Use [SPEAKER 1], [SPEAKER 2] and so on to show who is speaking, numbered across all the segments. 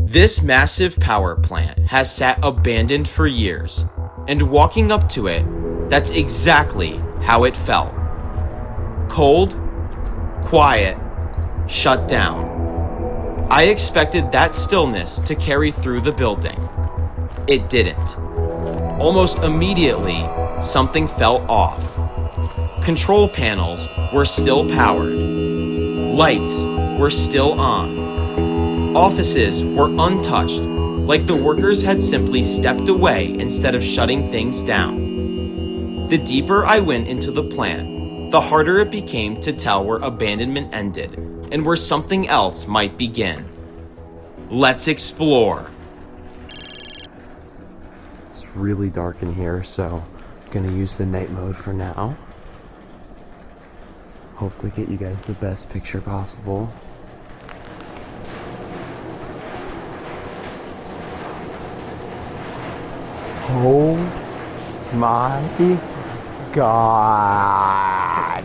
[SPEAKER 1] This massive power plant has sat abandoned for years, and walking up to it, that's exactly how it felt. Cold, quiet, shut down. I expected that stillness to carry through the building. It didn't. Almost immediately, something felt off. Control panels were still powered. Lights were still on. Offices were untouched, like the workers had simply stepped away instead of shutting things down. The deeper I went into the plant, the harder it became to tell where abandonment ended and where something else might begin. Let's explore.
[SPEAKER 2] It's really dark in here, so I'm gonna use the night mode for now. Hopefully get you guys the best picture possible. Oh my God.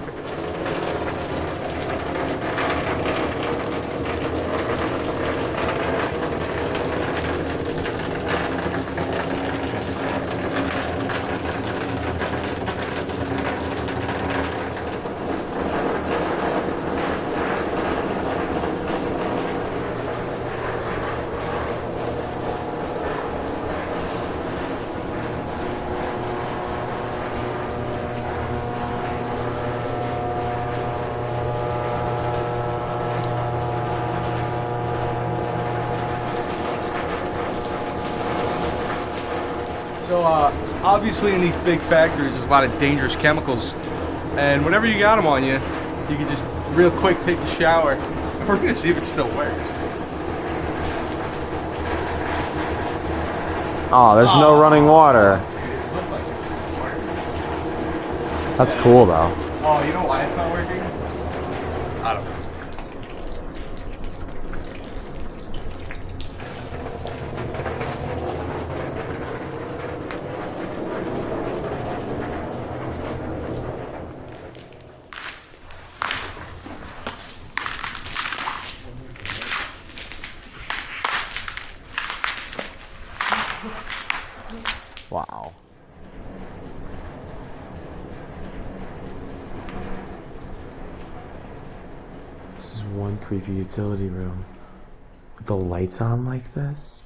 [SPEAKER 3] So obviously in these big factories there's a lot of dangerous chemicals, and whenever you got them on you, you can just real quick take a shower. We're gonna see if it still works.
[SPEAKER 2] Oh, there's no running water. That's cool though.
[SPEAKER 3] Oh, you know why it's not working? I don't know.
[SPEAKER 2] Wow. This is one creepy utility room. With the lights on like this?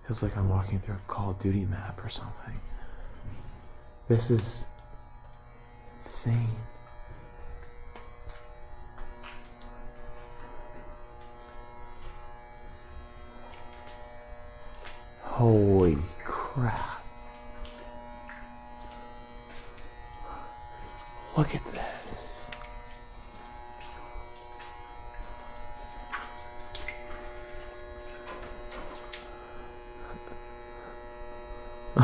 [SPEAKER 2] Feels like I'm walking through a Call of Duty map or something. This is insane. Holy crap. Look at this.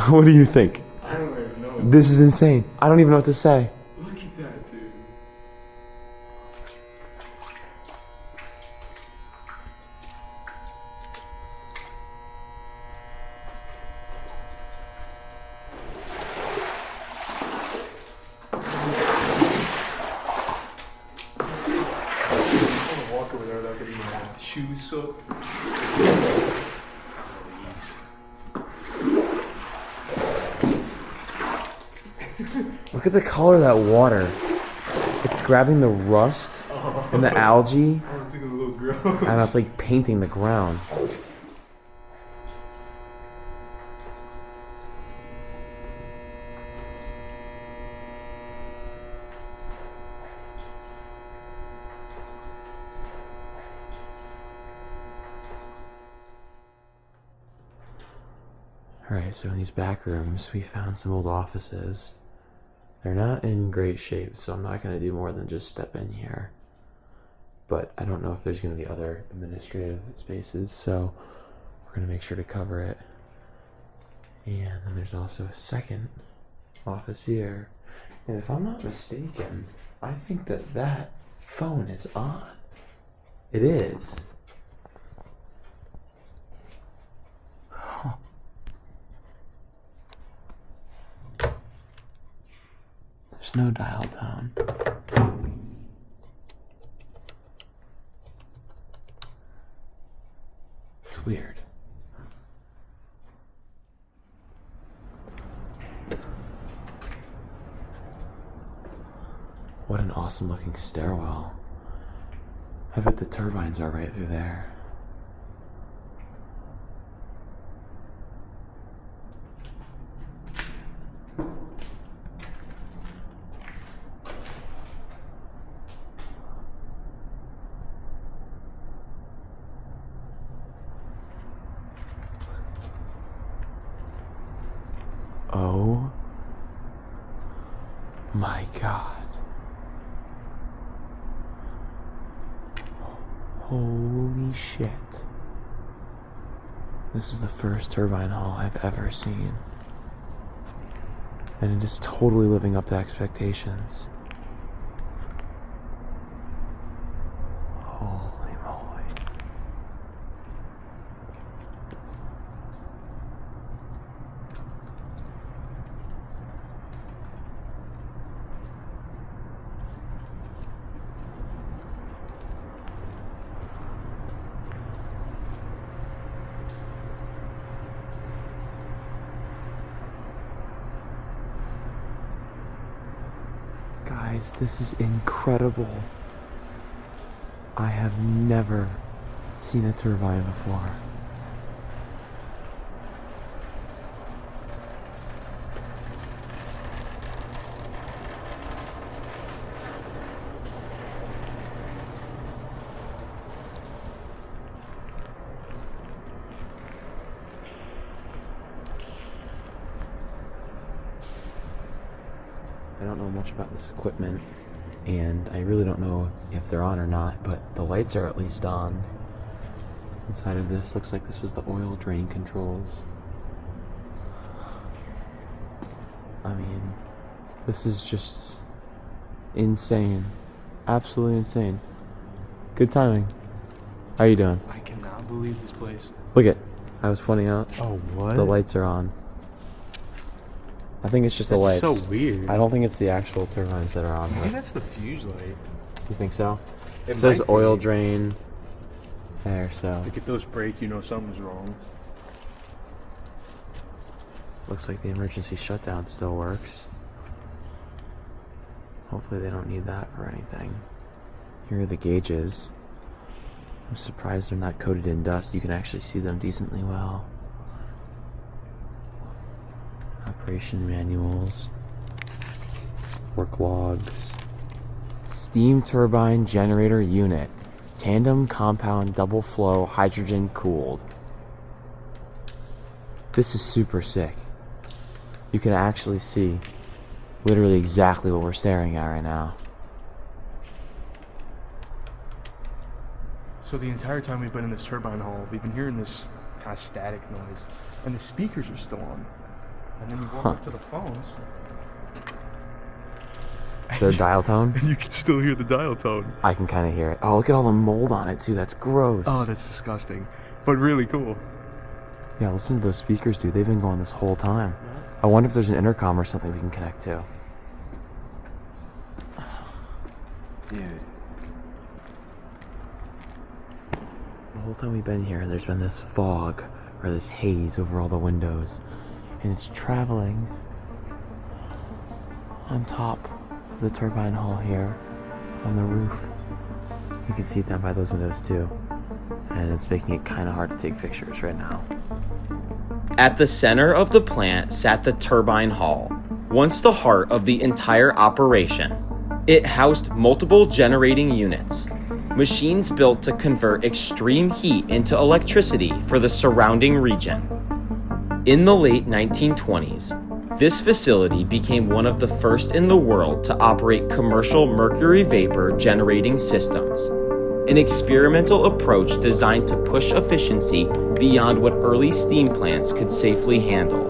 [SPEAKER 2] What do you think?
[SPEAKER 3] I don't even know.
[SPEAKER 2] This is insane. I don't even know what to say.
[SPEAKER 3] Look at that, dude. I'm gonna walk over there without getting my shoes soaked.
[SPEAKER 2] Look at the color of that water. It's grabbing the rust and the algae,
[SPEAKER 3] Oh, it's looking a little gross.
[SPEAKER 2] and it's like painting the ground. Alright, so in these back rooms, we found some old offices. They're not in great shape, so I'm not going to do more than just step in here. But I don't know if there's going to be other administrative spaces, so we're going to make sure to cover it. And then there's also a second office here. And if I'm not mistaken, I think that that phone is on. It is. Huh. There's no dial tone. weird. What an awesome looking stairwell. I bet the turbines are right through there. Oh my God. Holy shit. This is the first turbine hall I've ever seen. And it is totally living up to expectations. Holy moly. Guys, this is incredible. I have never seen a turbine before. I don't know much about this equipment, and I really don't know if they're on or not, but the lights are at least on. Inside of this, looks like this was the oil drain controls. I mean, this is just insane. Absolutely insane. Good timing. How you doing?
[SPEAKER 3] I cannot believe this place.
[SPEAKER 2] Look at, I was pointing out,
[SPEAKER 3] Oh, what?
[SPEAKER 2] the lights are on. I think it's just the lights.
[SPEAKER 3] So weird.
[SPEAKER 2] I don't think it's the actual turbines that are on.
[SPEAKER 3] I think that's the fuse light.
[SPEAKER 2] You think so?
[SPEAKER 3] It
[SPEAKER 2] It says
[SPEAKER 3] might be.
[SPEAKER 2] oil drain there, so
[SPEAKER 3] Like if those break, you know something's wrong.
[SPEAKER 2] looks like the emergency shutdown still works. Hopefully they don't need that for anything. Here are the gauges. I'm surprised they're not coated in dust. You can actually see them decently well. Operation manuals. Work logs. Steam turbine generator unit. Tandem compound double flow hydrogen cooled. This is super sick. You can actually see literally exactly what we're staring at right now.
[SPEAKER 3] So the entire time we've been in this turbine hall, we've been hearing this kind of static noise, and the speakers are still on. And then you walk up to the phones,
[SPEAKER 2] Is there a dial tone?
[SPEAKER 3] and you can still hear the dial tone.
[SPEAKER 2] I can kind of hear it. Oh, look at all the mold on it too. That's gross.
[SPEAKER 3] Oh, that's disgusting, but really cool.
[SPEAKER 2] Yeah, listen to those speakers, dude. They've been going this whole time. I wonder if there's an intercom or something we can connect to. Dude. The whole time we've been here, there's been this fog or this haze over all the windows. And it's traveling on top of the turbine hall here on the roof. You can see it down by those windows too. And it's making it kind of hard to take pictures right now.
[SPEAKER 1] At the center of the plant sat the turbine hall, once the heart of the entire operation. It housed multiple generating units, machines built to convert extreme heat into electricity for the surrounding region. In the late 1920s, this facility became one of the first in the world to operate commercial mercury vapor generating systems, an experimental approach designed to push efficiency beyond what early steam plants could safely handle.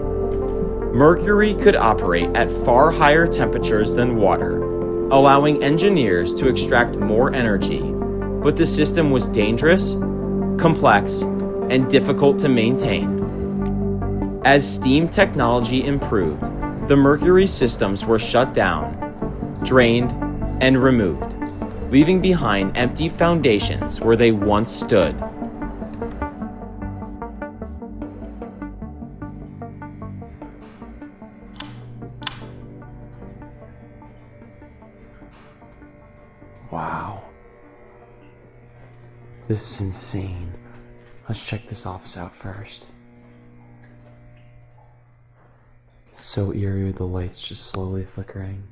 [SPEAKER 1] Mercury could operate at far higher temperatures than water, allowing engineers to extract more energy, but the system was dangerous, complex, and difficult to maintain. As steam technology improved, the mercury systems were shut down, drained, and removed, leaving behind empty foundations where they once stood.
[SPEAKER 2] Wow. This is insane. Let's check this office out first. So eerie with the lights just slowly flickering.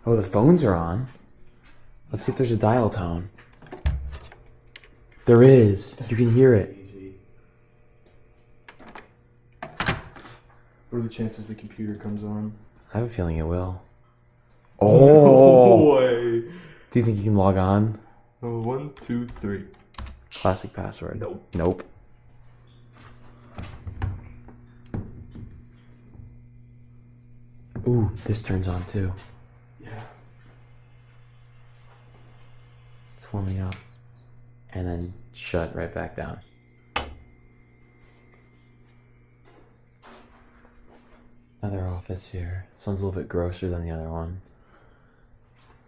[SPEAKER 2] Oh, the phones are on. Let's see if there's a dial tone. There is. You can hear it.
[SPEAKER 4] What are the chances the computer comes on?
[SPEAKER 2] I have a feeling it will. Oh!
[SPEAKER 4] Boy.
[SPEAKER 2] Do you think you can log on?
[SPEAKER 4] Oh, 1, 2, 3.
[SPEAKER 2] Classic password.
[SPEAKER 4] Nope.
[SPEAKER 2] Nope. Ooh, this turns on too.
[SPEAKER 4] Yeah.
[SPEAKER 2] It's warming up. And then shut right back down. Another office here. This one's a little bit grosser than the other one.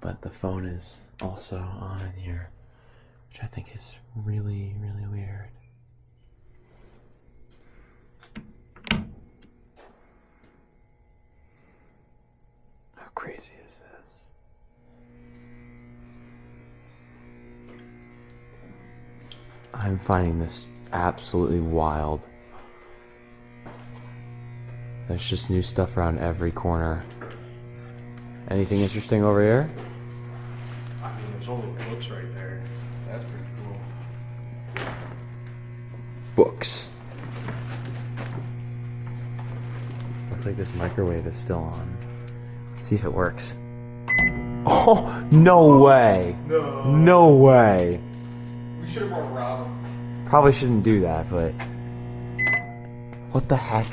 [SPEAKER 2] But the phone is also on in here, which I think is really, really weird. How crazy is this? I'm finding this absolutely wild. There's just new stuff around every corner. Anything interesting over here?
[SPEAKER 4] I mean, there's only books right there. That's pretty cool.
[SPEAKER 2] Books. Looks like this microwave is still on. Let's see if it works. Oh, no way.
[SPEAKER 4] No.
[SPEAKER 2] No way.
[SPEAKER 4] We should have brought Rob.
[SPEAKER 2] Probably shouldn't do that, but what the heck?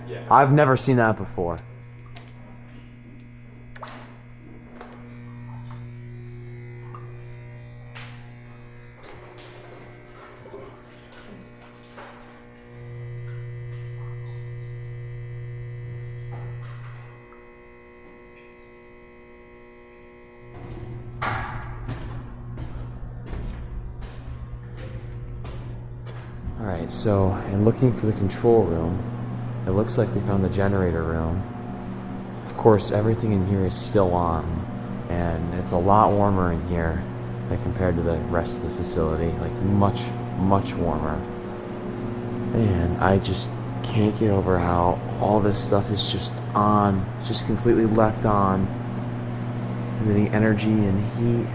[SPEAKER 4] Yeah.
[SPEAKER 2] I've never seen that before. Alright, so in looking for the control room, it looks like we found the generator room. Of course, everything in here is still on, and it's a lot warmer in here than compared to the rest of the facility. Like, much, much warmer. And I just can't get over how all this stuff is just on, just completely left on, emitting energy and heat.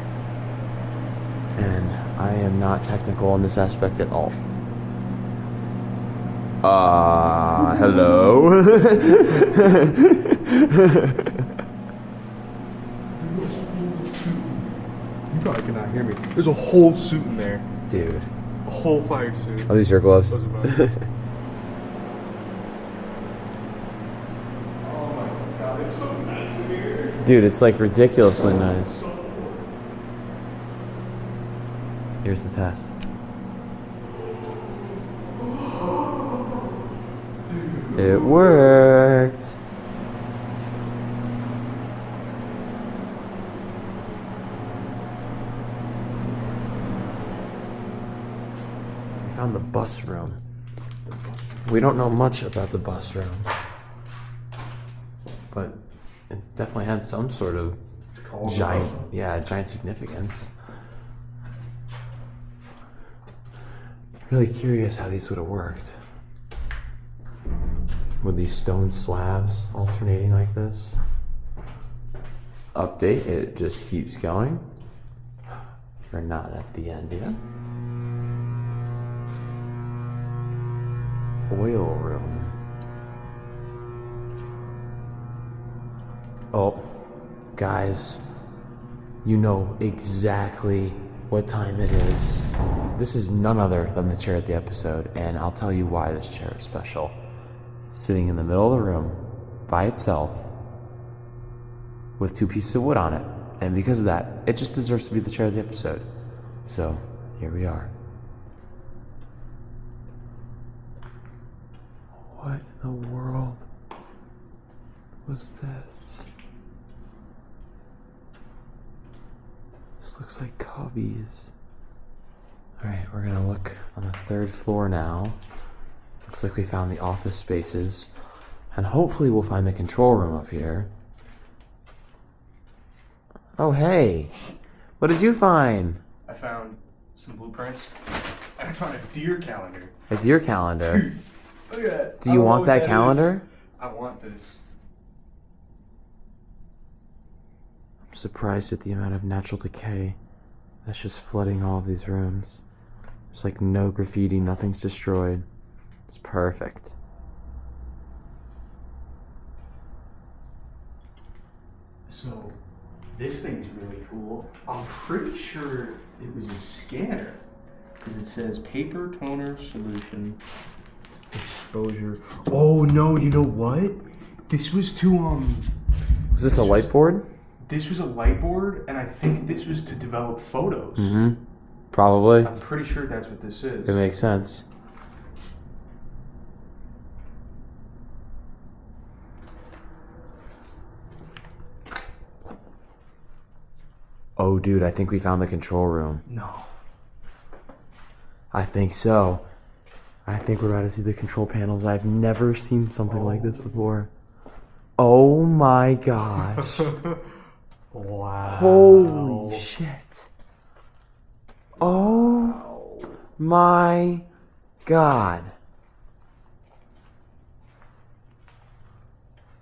[SPEAKER 2] And I am not technical in this aspect at all. Hello?
[SPEAKER 4] You probably cannot hear me. There's a whole suit in there.
[SPEAKER 2] Dude.
[SPEAKER 4] A whole fire suit.
[SPEAKER 2] Are these your gloves?
[SPEAKER 4] Those are mine. Oh my god, it's so nice in here.
[SPEAKER 2] Dude, it's like ridiculously nice. Here's the test. It worked. We found the bus room. We don't know much about the bus room, but it definitely had some sort of giant significance. Really curious how these would have worked. With these stone slabs alternating like this. Update, it just keeps going. We're not at the end yet. Oil room. Oh, guys, you know exactly what time it is. This is none other than the chair at the episode, and I'll tell you why this chair is special. It's sitting in the middle of the room by itself with 2 pieces of wood on it, and because of that, it just deserves to be the chair of the episode. So, here we are. What in the world was this? This looks like cubbies. Alright, we're gonna look on the 3rd floor now. Looks like we found the office spaces. And hopefully we'll find the control room up here. Oh, hey. What did you find?
[SPEAKER 3] I found some blueprints. And I found a deer calendar.
[SPEAKER 2] It's your calendar.
[SPEAKER 3] Look at that.
[SPEAKER 2] Do you want that calendar?
[SPEAKER 3] I want this.
[SPEAKER 2] I'm surprised at the amount of natural decay that's just flooding all of these rooms. There's like no graffiti, nothing's destroyed. It's perfect.
[SPEAKER 3] So, this thing's really cool. I'm pretty sure it was a scanner. Because it says paper toner solution exposure. Oh no, you know what? This was to
[SPEAKER 2] Was this a light board?
[SPEAKER 3] This was a light board, and I think this was to develop photos.
[SPEAKER 2] Mm-hmm. Probably.
[SPEAKER 3] I'm pretty sure that's what this is.
[SPEAKER 2] It makes sense. Oh, dude, I think we found the control room.
[SPEAKER 3] No.
[SPEAKER 2] I think so. I think we're about to see the control panels. I've never seen something like this before. Oh my gosh.
[SPEAKER 3] Wow.
[SPEAKER 2] Holy shit. Oh my god.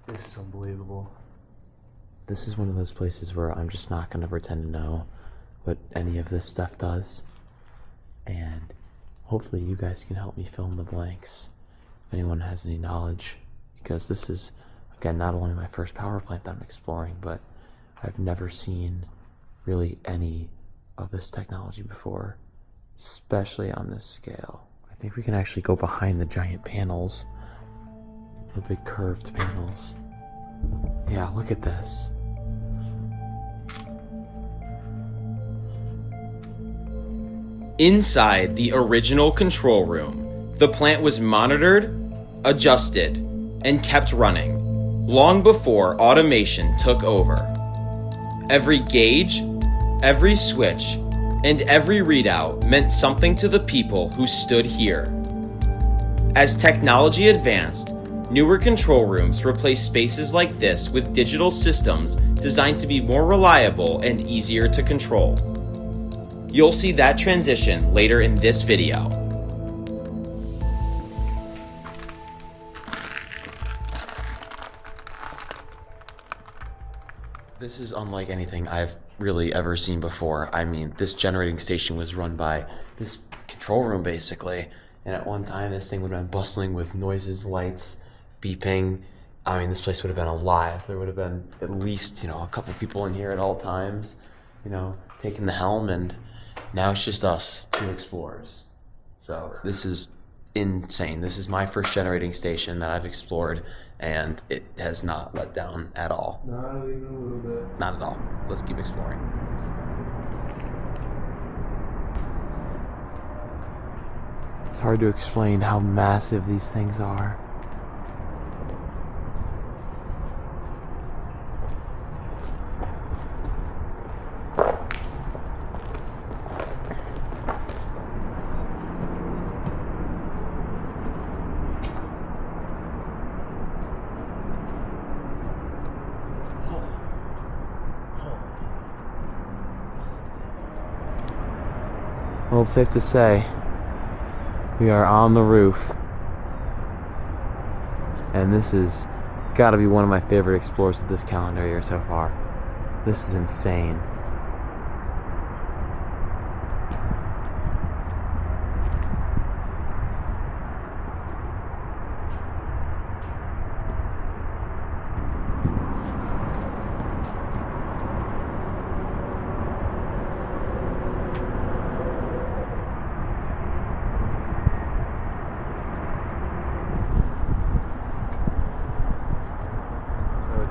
[SPEAKER 3] This is unbelievable.
[SPEAKER 2] This is one of those places where I'm just not going to pretend to know what any of this stuff does. And hopefully you guys can help me fill in the blanks if anyone has any knowledge. Because this is, again, not only my first power plant that I'm exploring, but I've never seen really any of this technology before, especially on this scale. I think we can actually go behind the giant panels, the big curved panels. Yeah, look at this.
[SPEAKER 1] Inside the original control room, the plant was monitored, adjusted, and kept running long before automation took over. Every gauge, every switch, and every readout meant something to the people who stood here. As technology advanced, newer control rooms replaced spaces like this with digital systems designed to be more reliable and easier to control. You'll see that transition later in this video.
[SPEAKER 2] This is unlike anything I've really ever seen before. I mean, this generating station was run by this control room basically, and at one time this thing would have been bustling with noises, lights, beeping. I mean, this place would have been alive. There would have been at least, a couple people in here at all times, taking the helm, and now it's just us, two explorers. So this is insane. This is my first generating station that I've explored, and it has not let down at all.
[SPEAKER 3] Not even a little bit.
[SPEAKER 2] Not at all. Let's keep exploring. It's hard to explain how massive these things are. Well, it's safe to say we are on the roof, and this has got to be one of my favorite explores of this calendar year so far. This is insane.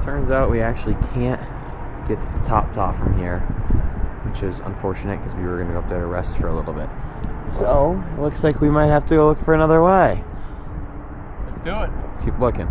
[SPEAKER 2] Turns out we actually can't get to the top from here, which is unfortunate because we were going to go up there to rest for a little bit. So, it looks like we might have to go look for another way.
[SPEAKER 3] Let's do it.
[SPEAKER 2] Let's keep looking.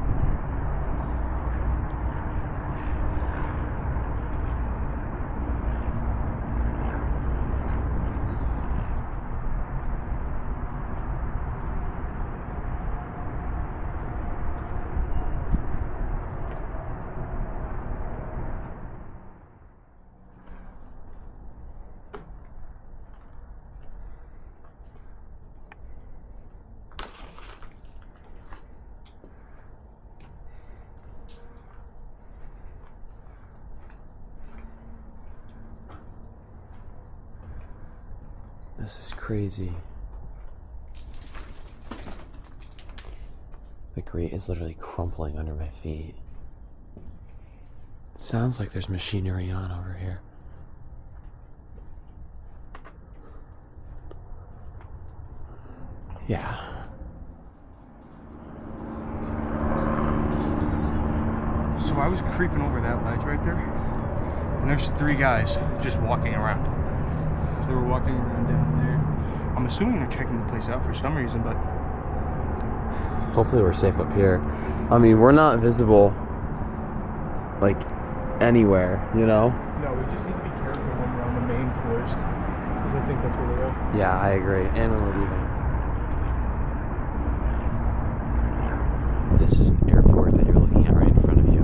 [SPEAKER 2] This is crazy. The grate is literally crumpling under my feet. Sounds like there's machinery on over here. Yeah.
[SPEAKER 3] So I was creeping over that ledge right there, and there's 3 guys just walking around. They were walking around down there. I'm assuming they're checking the place out for some reason, but
[SPEAKER 2] Hopefully we're safe up here. I mean, we're not visible, like, anywhere, you know?
[SPEAKER 3] no, we just need to be careful when we're on the main floors, because I think that's where they are.
[SPEAKER 2] Yeah, I agree. And when we're leaving. This is an airport that you're looking at right in front of you.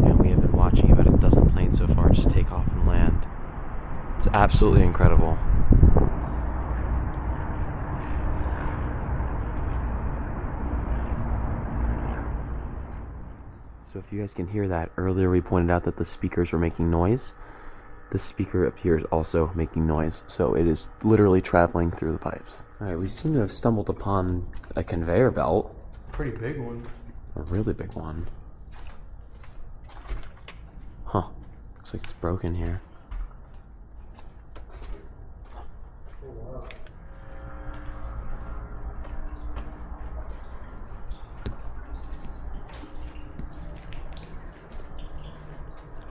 [SPEAKER 2] And we have been watching about a dozen planes so far just take off and land. It's absolutely incredible. So if you guys can hear that, earlier we pointed out that the speakers were making noise. The speaker up here is also making noise, so it is literally traveling through the pipes. Alright, we seem to have stumbled upon a conveyor belt.
[SPEAKER 3] Pretty big one.
[SPEAKER 2] A really big one. Huh. Looks like it's broken here.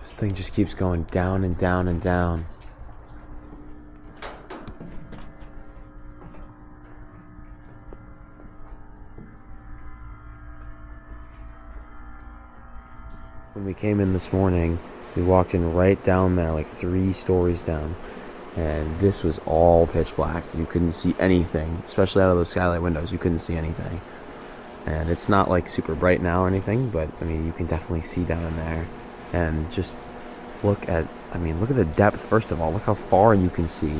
[SPEAKER 2] This thing just keeps going down and down and down. When we came in this morning, we walked in right down there, like 3 stories down, and this was all pitch black. You couldn't see anything, especially out of those skylight windows. You couldn't see anything. And it's not like super bright now or anything, but I mean, you can definitely see down in there. And just look at, I mean, look at the depth, first of all. Look how far you can see.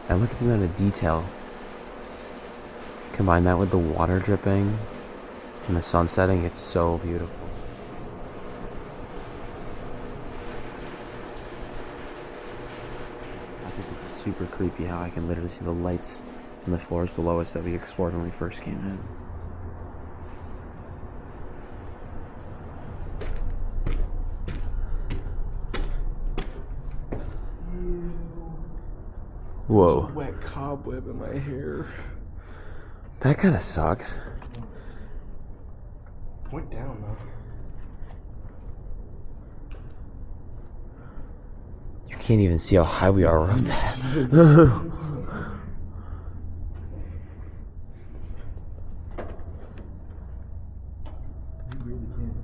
[SPEAKER 2] And look at the amount of detail. Combine that with the water dripping and the sun setting, it's so beautiful. I think this is super creepy how I can literally see the lights from the floors below us that we explored when we first came in. Whoa.
[SPEAKER 3] Wet cobweb in my hair.
[SPEAKER 2] That kind of sucks.
[SPEAKER 3] Point down though.
[SPEAKER 2] You can't even see how high we are up there.
[SPEAKER 3] You really can.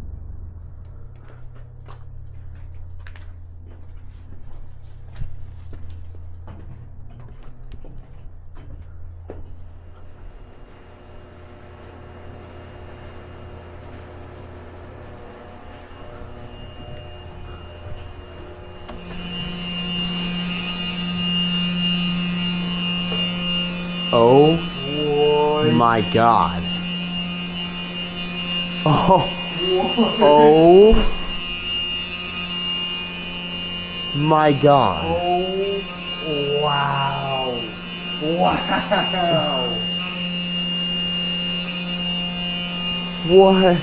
[SPEAKER 2] Oh my god. Oh. Oh my god.
[SPEAKER 3] Oh, wow. Wow.
[SPEAKER 2] What?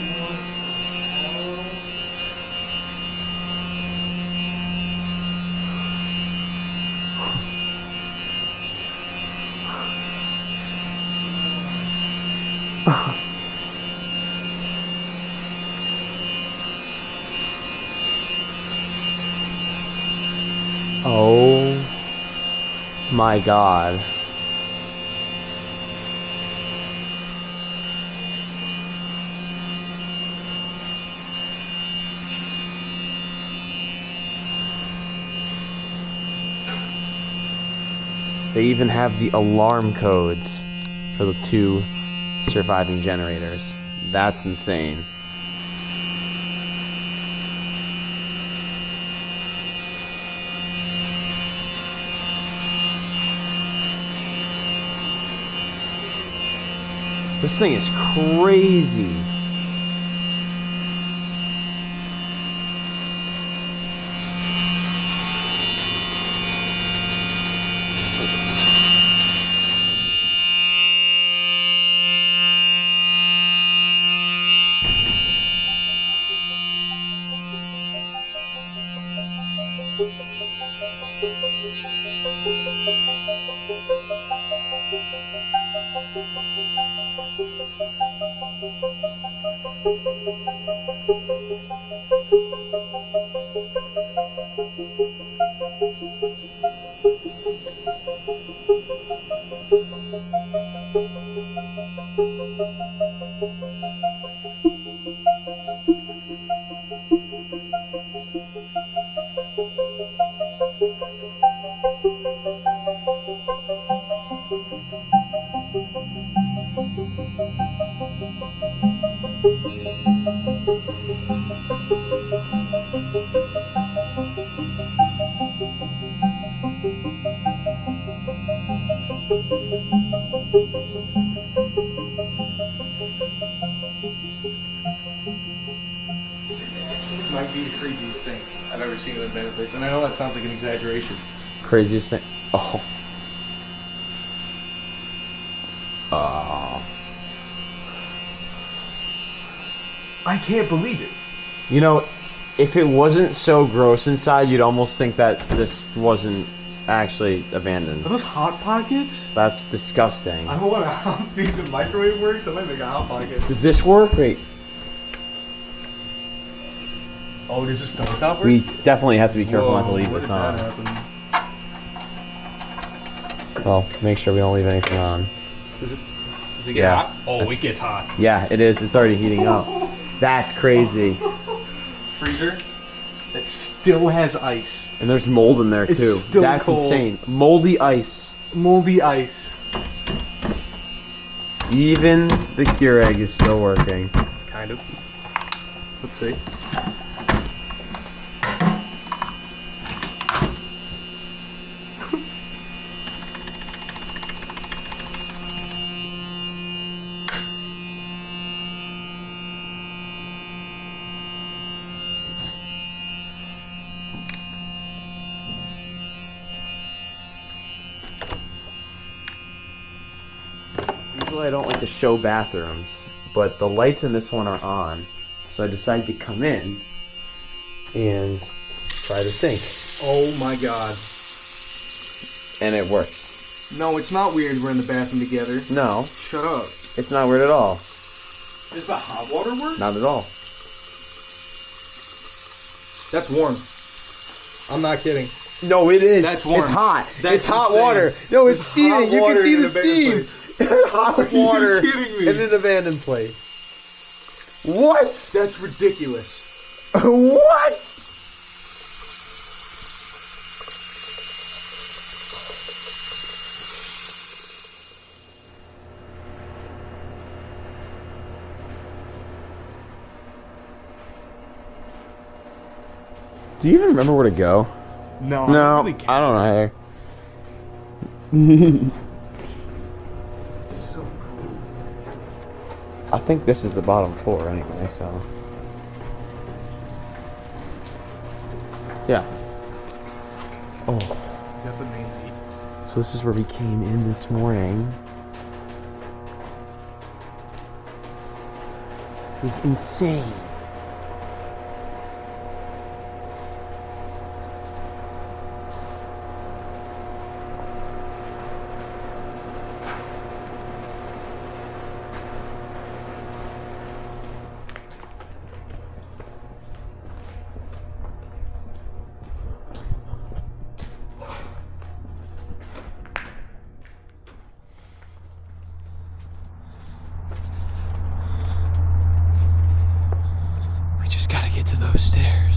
[SPEAKER 2] Oh my god. They even have the alarm codes for the 2 surviving generators. That's insane. This thing is crazy.
[SPEAKER 3] Might be the craziest thing I've ever seen in an abandoned place, and I know that sounds like an exaggeration.
[SPEAKER 2] Craziest thing. Oh. Oh.
[SPEAKER 3] I can't believe it.
[SPEAKER 2] You know, if it wasn't so gross inside, you'd almost think that this wasn't actually abandoned.
[SPEAKER 3] Are those hot pockets?
[SPEAKER 2] That's disgusting.
[SPEAKER 3] I don't want to hot think the microwave works. I might make a hot pocket.
[SPEAKER 2] Does this work? Wait.
[SPEAKER 3] Oh, does this stovetop work?
[SPEAKER 2] We definitely have to be careful not to leave
[SPEAKER 3] what
[SPEAKER 2] this
[SPEAKER 3] did
[SPEAKER 2] on.
[SPEAKER 3] that happen?
[SPEAKER 2] Well, make sure we don't leave anything on.
[SPEAKER 3] Does it get
[SPEAKER 2] Yeah.
[SPEAKER 3] hot? Oh, it gets hot.
[SPEAKER 2] Yeah, it is. It's already heating up. That's crazy.
[SPEAKER 3] Freezer that still has ice.
[SPEAKER 2] And there's mold in there
[SPEAKER 3] It's
[SPEAKER 2] too.
[SPEAKER 3] still
[SPEAKER 2] That's
[SPEAKER 3] cold.
[SPEAKER 2] insane. Moldy ice.
[SPEAKER 3] Moldy ice.
[SPEAKER 2] Even the Keurig is still working.
[SPEAKER 3] Kind of. Let's see.
[SPEAKER 2] Usually I don't like to show bathrooms, but the lights in this one are on. So I decided to come in and try the sink.
[SPEAKER 3] Oh my god.
[SPEAKER 2] And it works.
[SPEAKER 3] No, it's not weird we're in the bathroom together.
[SPEAKER 2] No,
[SPEAKER 3] Shut up.
[SPEAKER 2] it's not weird at all.
[SPEAKER 3] Does the hot water work?
[SPEAKER 2] Not at all.
[SPEAKER 3] That's warm. I'm not kidding.
[SPEAKER 2] No, it is.
[SPEAKER 3] That's warm.
[SPEAKER 2] It's hot.
[SPEAKER 3] That's
[SPEAKER 2] it's hot
[SPEAKER 3] insane.
[SPEAKER 2] water. No, it's
[SPEAKER 3] It's
[SPEAKER 2] steaming.
[SPEAKER 3] hot
[SPEAKER 2] You
[SPEAKER 3] water
[SPEAKER 2] can see
[SPEAKER 3] in
[SPEAKER 2] the
[SPEAKER 3] an abandoned
[SPEAKER 2] steam. Hot water
[SPEAKER 3] Are you kidding me?
[SPEAKER 2] in an abandoned place. What?
[SPEAKER 3] That's ridiculous.
[SPEAKER 2] What? Do you even remember where to go?
[SPEAKER 3] No,
[SPEAKER 2] No,
[SPEAKER 3] I don't really care.
[SPEAKER 2] I don't either.
[SPEAKER 3] It's so cool.
[SPEAKER 2] I think this is the bottom floor anyway, so. Yeah. Oh.
[SPEAKER 3] Is that the main gate?
[SPEAKER 2] So this is where we came in this morning. This is insane. We just gotta get to those stairs.